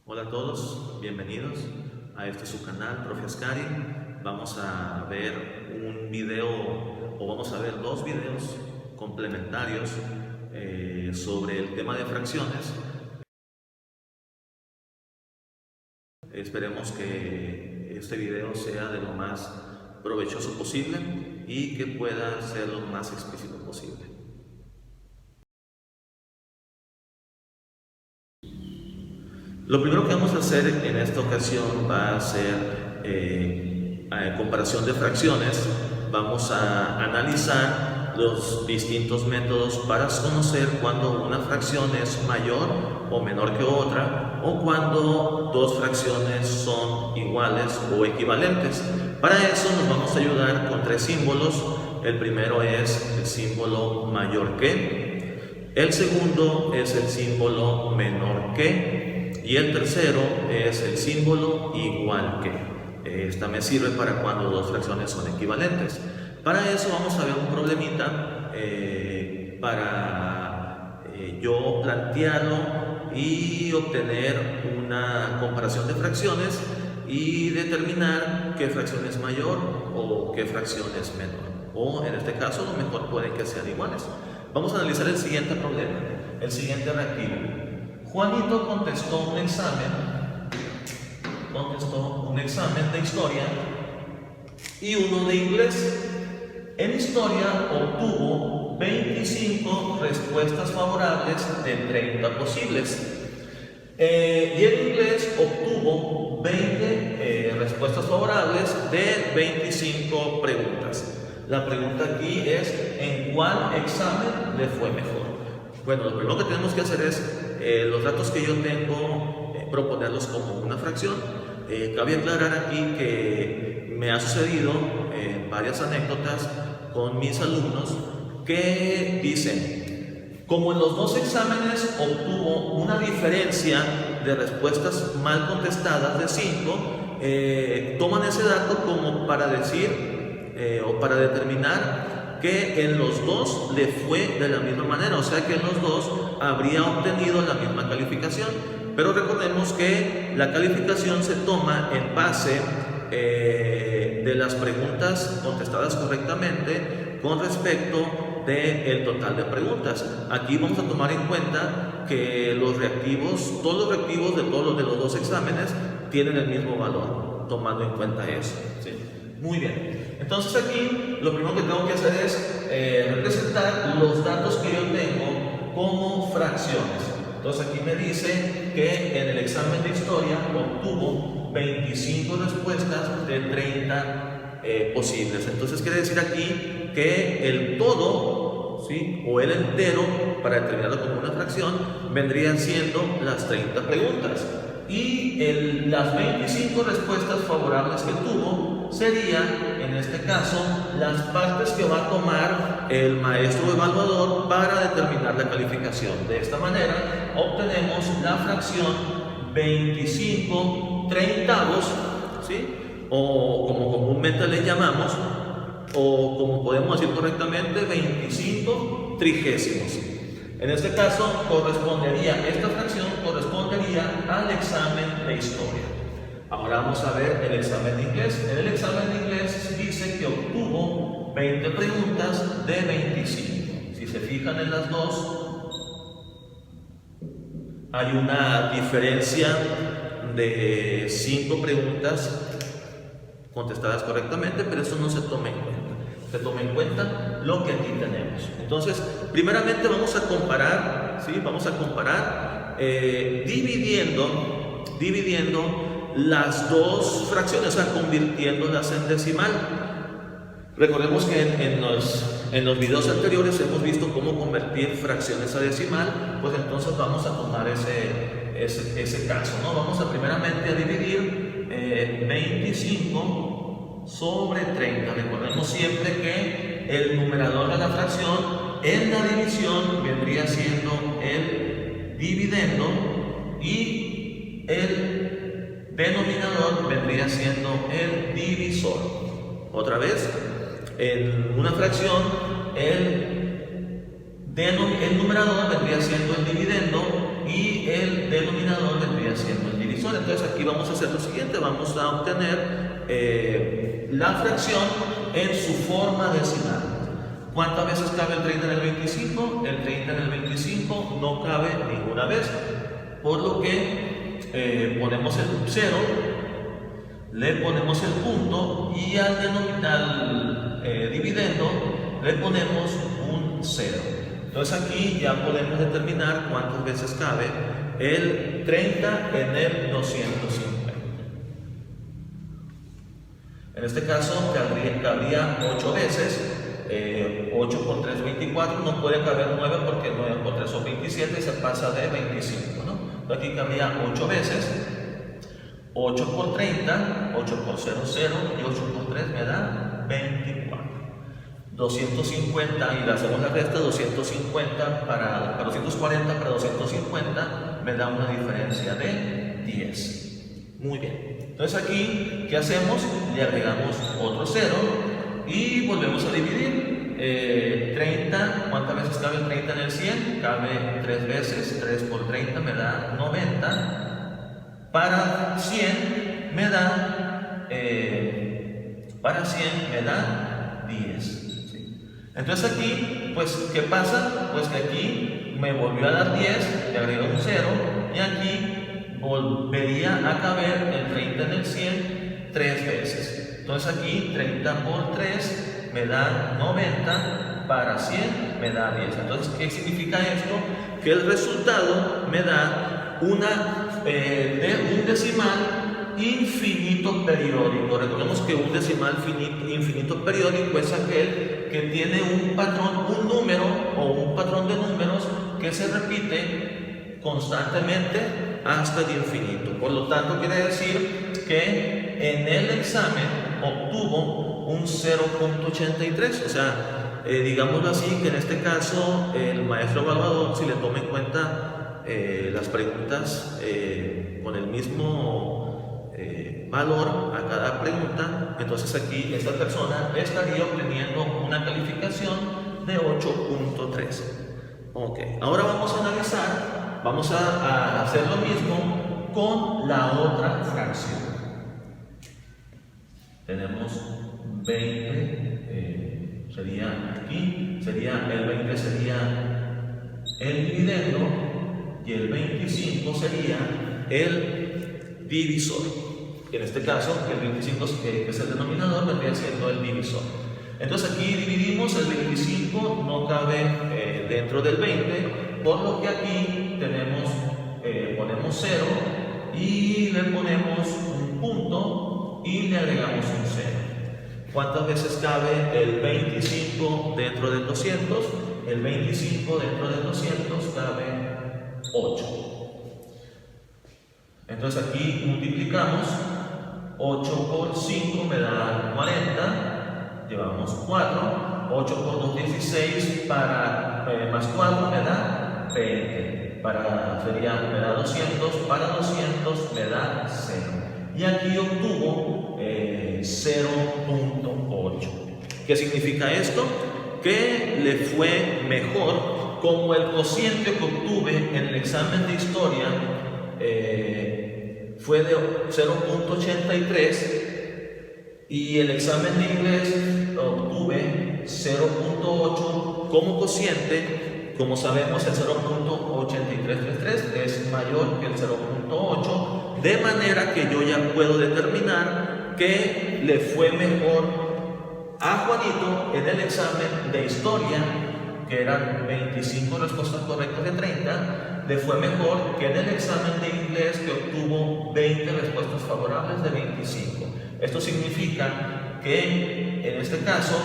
Hola a todos, bienvenidos a este su canal, Profe Ascari. Vamos a ver un video, o vamos a ver dos videos complementarios sobre el tema de fracciones. Esperemos que este video sea de lo más provechoso posible y que pueda ser lo más explícito posible. Lo primero que vamos a hacer en esta ocasión va a ser comparación de fracciones. Vamos a analizar los distintos métodos para conocer cuando una fracción es mayor o menor que otra, o cuando dos fracciones son iguales o equivalentes. Para eso nos vamos a ayudar con tres símbolos. El primero es el símbolo mayor que, el segundo es el símbolo menor que, y el tercero es el símbolo igual que. Esta me sirve para cuando dos fracciones son equivalentes. Para eso vamos a ver un problemita para yo plantearlo y obtener una comparación de fracciones y determinar qué fracción es mayor o qué fracción es menor. O en este caso, lo mejor puede que sean iguales. Vamos a analizar el siguiente problema, el siguiente reactivo. Juanito contestó un examen de historia y uno de inglés. En historia obtuvo 25 respuestas favorables de 30 posibles. Y en inglés obtuvo 20 respuestas favorables de 25 preguntas. La pregunta aquí es: ¿en cuál examen le fue mejor? Bueno, lo primero que tenemos que hacer es los datos que yo tengo, proponerlos como una fracción. Cabe aclarar aquí que me ha sucedido varias anécdotas con mis alumnos que dicen: como en los dos exámenes obtuvo una diferencia de respuestas mal contestadas de 5, toman ese dato como para decir o para determinar que en los dos le fue de la misma manera, o sea que en los dos habría obtenido la misma calificación. Pero recordemos que la calificación se toma en base de las preguntas contestadas correctamente con respecto del total de preguntas. Aquí vamos a tomar en cuenta que los reactivos, todos los reactivos de todos los dos exámenes tienen el mismo valor, tomando en cuenta eso, ¿sí? Muy bien, entonces aquí lo primero que tengo que hacer es representar los datos que yo tengo como fracciones. Entonces aquí me dice que en el examen de historia obtuvo 25 respuestas de 30 posibles. Entonces quiere decir aquí que el todo, ¿sí?, o el entero, para determinarlo como una fracción, vendrían siendo las 30 preguntas. Y las 25 respuestas favorables que tuvo serían, en este caso, las partes que va a tomar el maestro evaluador para determinar la calificación. De esta manera obtenemos la fracción 25 treintavos, ¿sí?, o como comúnmente le llamamos, o como podemos decir correctamente, 25 trigésimos. En este caso esta fracción correspondería al examen de historia. Ahora vamos a ver el examen de inglés. En el examen de inglés dice que obtuvo 20 preguntas de 25. Si se fijan en las dos, hay una diferencia de 5 preguntas contestadas correctamente, pero eso no se toma en cuenta. Se toma en cuenta lo que aquí tenemos. Entonces, primeramente vamos a comparar, ¿sí? Vamos a comparar dividiendo las dos fracciones, o sea, convirtiéndolas en decimal. Recordemos que en los videos anteriores hemos visto cómo convertir fracciones a decimal. Pues entonces vamos a tomar ese caso, ¿no? Vamos a primeramente a dividir 25 sobre 30. Recordemos siempre que el numerador de la fracción en la división vendría siendo el dividendo y el denominador vendría siendo el divisor. Otra vez, en una fracción el numerador vendría siendo el dividendo y el denominador vendría siendo el divisor. Entonces aquí vamos a hacer lo siguiente, vamos a obtener la fracción en su forma decimal. ¿Cuántas veces cabe el 30 en el 25? El 30 en el 25 no cabe ninguna vez, por lo que ponemos el 0, le ponemos el punto y al dividendo le ponemos un 0. Entonces aquí ya podemos determinar cuántas veces cabe el 30 en el 250. En este caso cabría 8 veces. 8 por 3, 24, no puede caber 9 porque 9 por 3 son 27 y se pasa de 25, ¿no? Entonces aquí cabría 8 veces, 8 por 30, 8 por 0, 0 y 8 por 3 me da 24. 250 y le hacemos la resta, 250 para 240 para 250 me da una diferencia de 10. Muy bien. Entonces aquí, ¿qué hacemos? Le agregamos otro 0 y volvemos a dividir. 30, ¿cuántas veces cabe el 30 en el 100? Cabe 3 veces, 3 por 30 me da 90. Para 100 me da 10. ¿Sí? Entonces aquí, pues, ¿qué pasa? Pues que aquí me volvió a dar 10, le agrego un 0 y aquí volvería a caber el 30 en el 100 3 veces. Entonces aquí 30 por 3 me da 90, para 100 me da 10. Entonces, ¿qué significa esto? Que el resultado me da un decimal infinito periódico. Recordemos que un decimal infinito periódico es aquel que tiene un patrón, un número o un patrón de números que se repite constantemente hasta el infinito. Por lo tanto, quiere decir que en el examen obtuvo un 0.83, o sea, digámoslo así, que en este caso el maestro evaluador, si le toma en cuenta las preguntas con el mismo valor a cada pregunta, entonces aquí esta persona estaría obteniendo una calificación de 8.3. Ok, ahora vamos a analizar, vamos a hacer lo mismo con la otra fracción. Tenemos 20, sería aquí, el 20 sería el dividendo y el 25 sería el divisor. En este caso, el 25 que es el denominador vendría siendo el divisor. Entonces aquí dividimos, el 25 no cabe dentro del 20, por lo que aquí ponemos 0 y le ponemos un punto y le agregamos un 0. ¿Cuántas veces cabe el 25 dentro del 200? El 25 dentro del 200 cabe 8. Entonces aquí multiplicamos, 8 por 5 me da 40, llevamos 4, 8 por 2, 16, más 4 me da 20, me da 200, para 200 me da 0. Y aquí obtuvo 0.8. ¿Qué significa esto? Que le fue mejor, como el cociente que obtuve en el examen de historia fue de 0.83 y el examen de inglés obtuve 0.8 como cociente. Como sabemos, el 0.8333 es mayor que el 0.8, de manera que yo ya puedo determinar que le fue mejor a Juanito en el examen de historia, que eran 25 respuestas correctas de 30, le fue mejor que en el examen de inglés, que obtuvo 20 respuestas favorables de 25. Esto significa que en este caso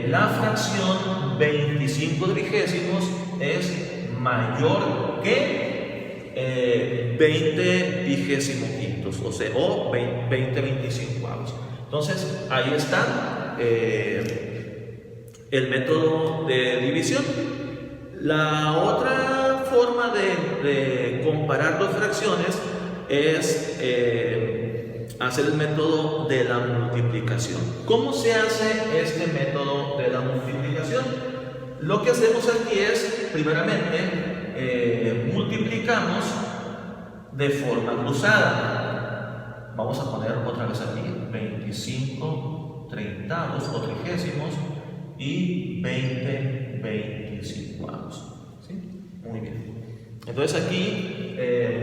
la fracción 25 trigésimos es mayor que 20 vigésimo quintos, o 20 25avos. Entonces ahí está el método de división. La otra forma de comparar dos fracciones es hacer el método de la multiplicación. ¿Cómo se hace este método de la multiplicación? Lo que hacemos aquí es, primeramente, multiplicamos de forma cruzada. Vamos a poner otra vez aquí 25 treintavos o trigésimos y 20 25avos. ¿Sí? Muy bien. Entonces aquí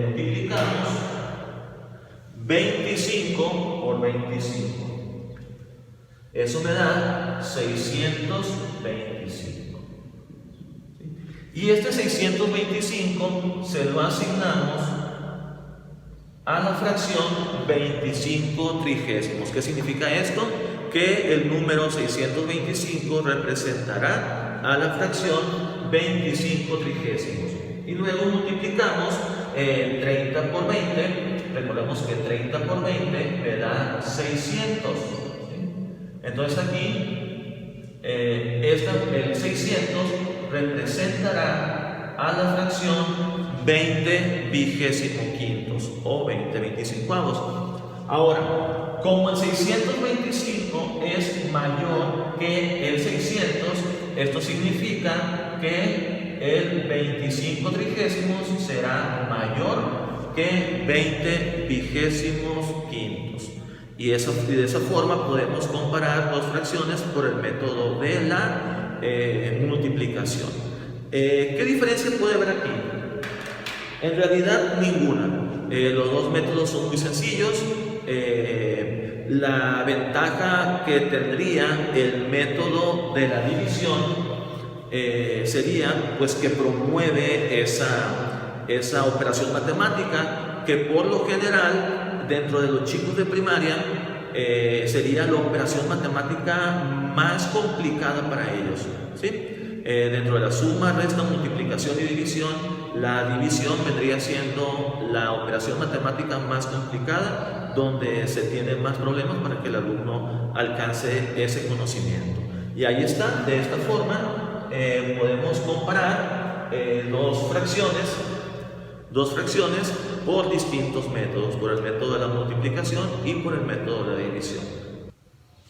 multiplicamos 25 por 25. Eso me da 625. ¿Sí? Y este 625 se lo asignamos a la fracción 25 trigésimos. ¿Qué significa esto? Que el número 625 representará a la fracción 25 trigésimos. Y luego multiplicamos 30 por 20. Recordemos que 30 por 20 me da 600. ¿Sí? Entonces aquí el 600 representará a la fracción 20 vigésimo quintos o 20 25avos. Ahora, como el 625 es mayor que el 600, esto significa que el 25 trigésimos será mayor que 20 vigésimos quintos. Y de esa forma podemos comparar dos fracciones por el método de la multiplicación. ¿Qué diferencia puede haber aquí? En realidad ninguna. Los dos métodos son muy sencillos. La ventaja que tendría el método de la división sería pues que promueve esa operación matemática que por lo general dentro de los chicos de primaria sería la operación matemática más complicada para ellos, ¿sí? Dentro de la suma, resta, multiplicación y división, la división vendría siendo la operación matemática más complicada, donde se tienen más problemas para que el alumno alcance ese conocimiento. Y ahí está, de esta forma podemos comparar dos fracciones por distintos métodos, por el método de la multiplicación y por el método de la división.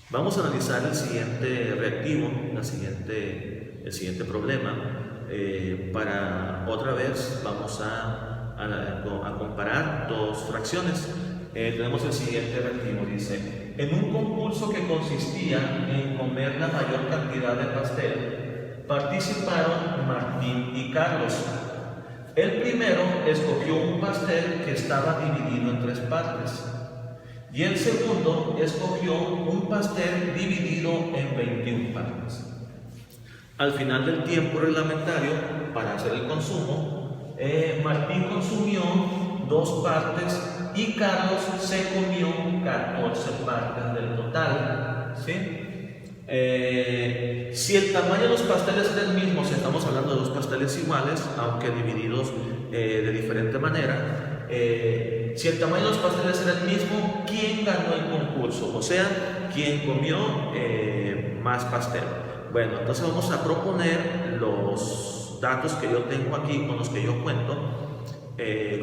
Vamos a analizar el siguiente reactivo, el siguiente problema. Para otra vez vamos a comparar dos fracciones. Tenemos el siguiente reactivo, dice: en un concurso que consistía en comer la mayor cantidad de pastel, participaron Martín y Carlos. El primero escogió un pastel que estaba dividido en 3 partes y el segundo escogió un pastel dividido en 21 partes. Al final del tiempo reglamentario para hacer el consumo, Martín consumió 2 partes y Carlos se comió 14 partes del total, ¿sí? Si el tamaño de los pasteles es el mismo, si estamos hablando de 2 pasteles iguales, aunque divididos de diferente manera, si el tamaño de los pasteles era el mismo, ¿quién ganó el concurso? O sea, ¿quién comió más pastel? Bueno, entonces vamos a proponer los datos que yo tengo aquí, con los que yo cuento,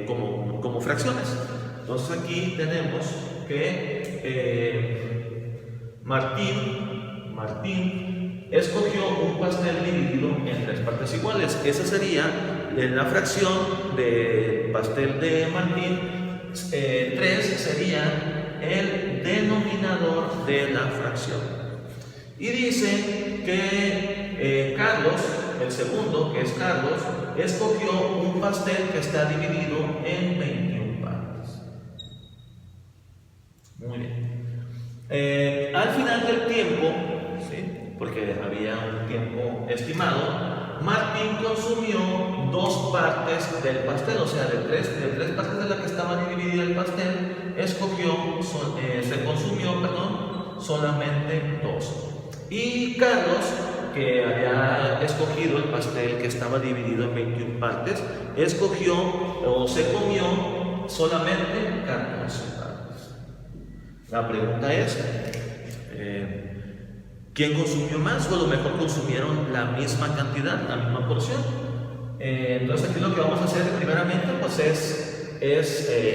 como fracciones. Entonces aquí tenemos que Martín escogió un pastel dividido en 3 partes iguales. Esa sería la fracción del pastel de Martín. 3 sería el denominador de la fracción. Y dice que Carlos, el segundo, que es Carlos, escogió un pastel que está dividido en 21 partes. Muy bien. Al final del tiempo, ¿sí? Porque había un tiempo estimado, Martín consumió 2 partes del pastel, o sea, de tres partes de la que estaba dividida el pastel, se consumió solamente 2. Y Carlos, que había escogido el pastel que estaba dividido en 21 partes, escogió o se comió solamente 14 partes. La pregunta es, ¿quién consumió más? O a lo mejor consumieron la misma cantidad, la misma porción. Entonces aquí lo que vamos a hacer primeramente pues es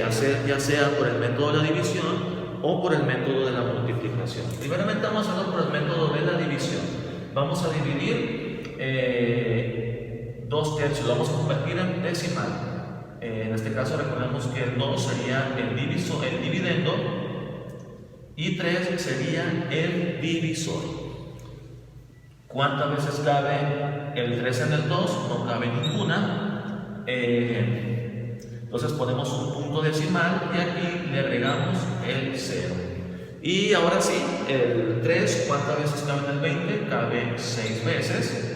hacer ya sea por el método de la división o por el método de la multiplicación. Primeramente vamos a hacerlo por el método de la división. Vamos a dividir 2 2 tercios, lo vamos a convertir en decimal. En este caso recordemos que el 2 sería el dividendo y 3 sería el divisor. ¿Cuántas veces cabe el 3 en el 2? No cabe ninguna. Entonces ponemos un punto decimal y aquí le agregamos el 0. Y ahora sí, el 3, ¿cuántas veces cabe en el 20? Cabe 6 veces.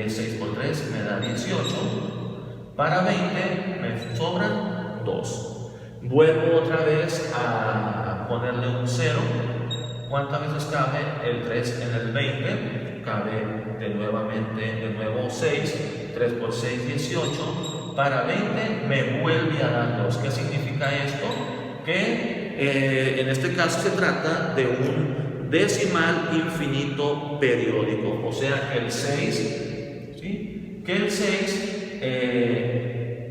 6 por 3 me da 18. Para 20 me sobran 2. Vuelvo otra vez a ponerle un 0. ¿Cuántas veces cabe el 3 en el 20? Cabe de nuevo 6. 3 por 6, 18. Para 20 me vuelve a dar 2. ¿Qué significa esto? Que en este caso se trata de un decimal infinito periódico. O sea que el 6, ¿sí? Que el 6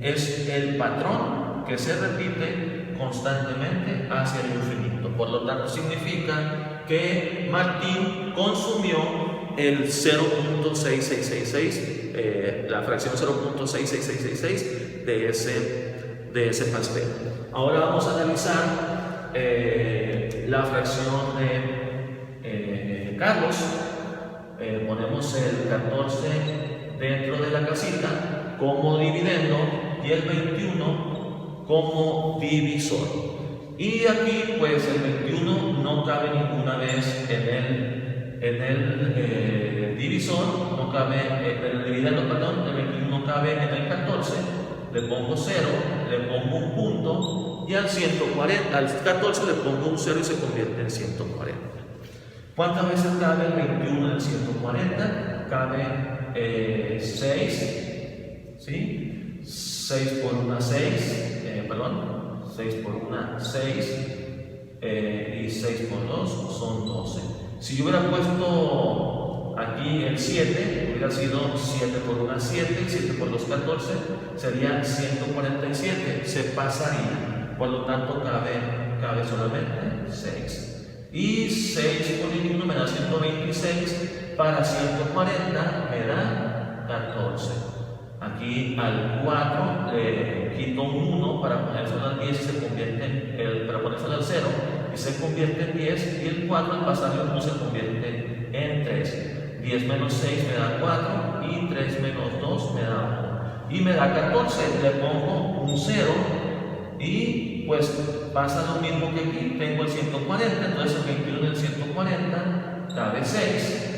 es el patrón que se repite constantemente hacia el infinito. Por lo tanto, significa que Martín consumió el 0.6666, la fracción 0.66666 de ese pastel. Ahora vamos a analizar la fracción de Carlos. Ponemos el 14 dentro de la casita como dividendo y el 21 como divisor. Y aquí pues el 21 no cabe ninguna vez en el divisor, no cabe en el dividendo, perdón, el 21 no cabe en el 14, le pongo 0, le pongo un punto y al 14 le pongo un 0 y se convierte en 140. ¿Cuántas veces cabe el 21 en el 140? Cabe 6, ¿sí? 6 por 1, 6, 6 por 1, 6, y 6 por 2 son 12. Si yo hubiera puesto aquí el 7, hubiera sido 7 por 1, 7, y 7 por 2, 14, sería 147, se pasaría, por lo tanto cabe solamente 6. Y 6 por 21 me da 126, para 140 me da 14. Aquí al 4 le quito un 1 para ponérselo al 10 y se convierte para ponérselo al 0 y se convierte en 10, y el 4 al pasarle 1 se convierte en 3. 10 menos 6 me da 4 y 3 menos 2 me da 1 y me da 14. Le pongo un 0 y pues pasa lo mismo que aquí. Tengo el 140, entonces el 21 del 140 cabe 6.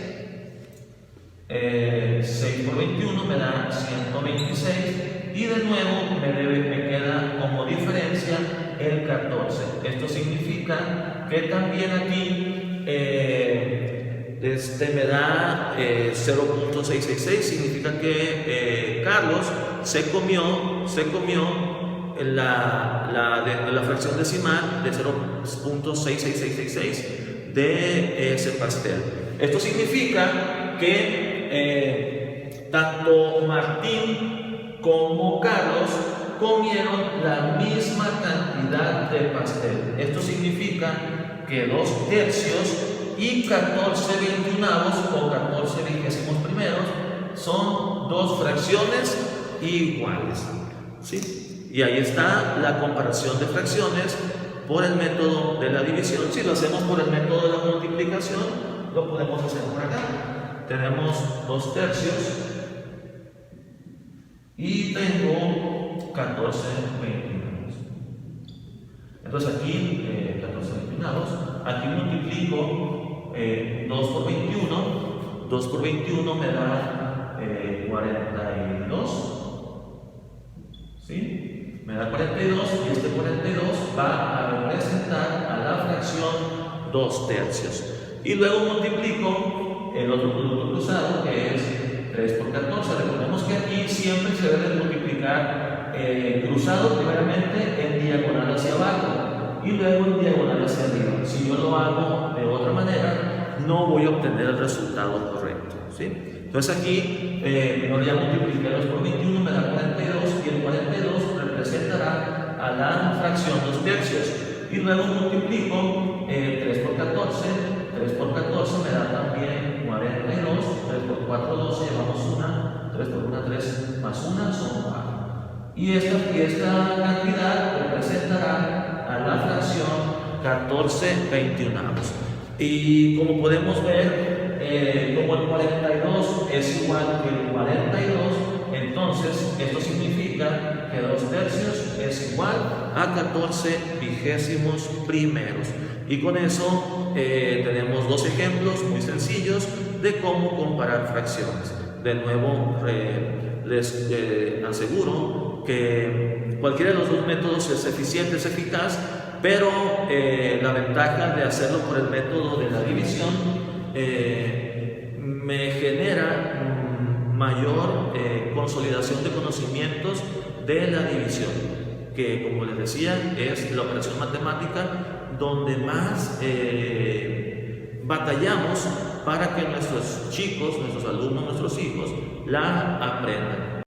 6 por 21 me da 126 y de nuevo me queda como diferencia el 14. Esto significa que también aquí me da 0.666, significa que Carlos se comió la fracción decimal de 0.66666 de ese pastel. Esto significa que tanto Martín como Carlos comieron la misma cantidad de pastel. Esto significa que 2 tercios y 14 veintiunavos o 14 vigésimos primeros son 2 fracciones iguales, ¿sí? Y ahí está la comparación de fracciones por el método de la división. Si lo hacemos por el método de la multiplicación, lo podemos hacer por acá. Tenemos 2 tercios y tengo 14 veintiunavos. Entonces aquí 14 veintiunavos, aquí multiplico 2 por 21. 2 por 21 me da 42, ¿sí? Me da 42 y este 42 va a representar a la fracción 2 tercios. Y luego multiplico el otro producto cruzado, que es 3 por 14. Recordemos que aquí siempre se debe multiplicar cruzado primeramente en diagonal hacia abajo y luego en diagonal hacia arriba. Si yo lo hago de otra manera, no voy a obtener el resultado correcto, ¿sí? Entonces aquí, primero ya multipliqué 2 por 21, me da 42, y el 42 representará a la fracción 2 tercios. Y luego multiplico 3 por 14, 3 por 14 me da también 42, 3 por 4, 12, llevamos una, 3 por 1, 3, más 1 son 4. Y esta cantidad representará a la fracción 14/21. Y como podemos ver, como el 42 es igual que el 42, entonces esto significa que 2/3 es igual a 14/21. Y con eso tenemos dos ejemplos muy sencillos de cómo comparar fracciones. De nuevo, les aseguro que cualquiera de los dos métodos es eficiente, es eficaz, pero la ventaja de hacerlo por el método de la división me genera mayor consolidación de conocimientos de la división, que como les decía es la operación matemática donde más batallamos para que nuestros chicos, nuestros alumnos, nuestros hijos la aprendan.